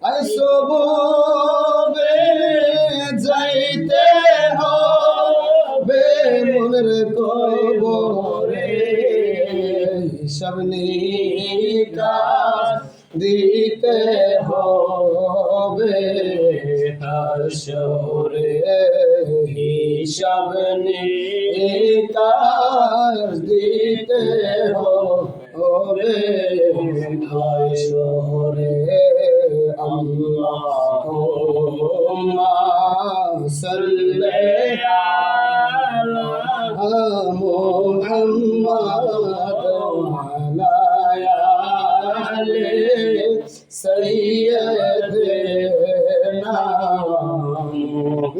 আসবে যাইতে হবে মনের কবরে হিসাব নিকাশ দিতে হবে হাসরে হিসাব নিকাশ দিতে হবে হাসরে আল্লাহুম্মা সাল্লি আলা মুহাম্মাদ ওয়া আলা আলি সাইয়্যিদিনা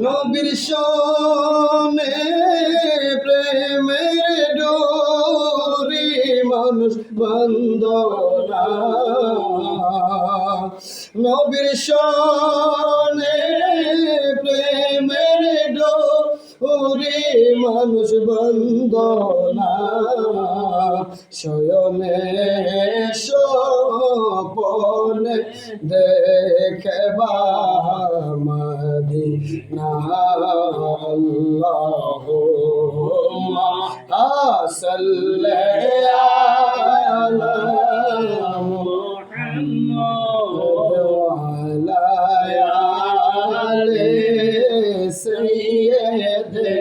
নবীর শোনে প্রেমের ডোরি মানুষ বন্দনা নবীর শোনে প্রেমের ডোরি মানুষ বন্দনা শয়নে স্বপনে দেখবা মদিনা আল্লাহুম্মা সাল্লি আলা মুহাম্মাদ ওয়া আলা আলি সাইয়্যিদিনা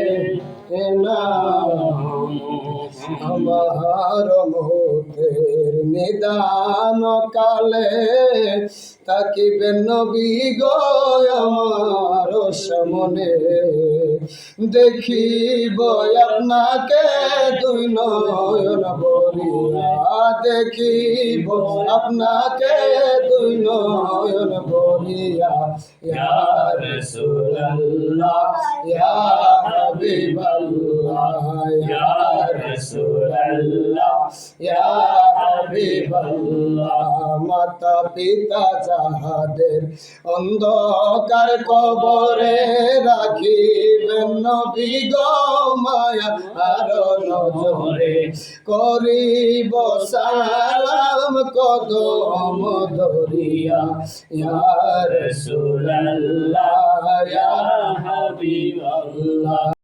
আমার মুহূর্তের নিদান কালে তাকিবেন নবী গো আমার সামনে দেখিব আপনাকে দুই নয়ন ভরিয়া দেখিব আপনাকে দুই নয়ন ভরিয়া ইয়া রাসূলুল্লাহ ইয়া হাবিবাল্লাহ ইয়া রাসূলুল্লাহ ইয়া হাবিবাল্লাহ মাতা পিতা যাহাদের অন্ধকার কবরে রাখিবেন নবী গো মায়া আর নজরে করিব সালাম কদম ধরিয়া ইয়া রাসূলুল্লাহ ইয়া হাবিবাল্লাহ।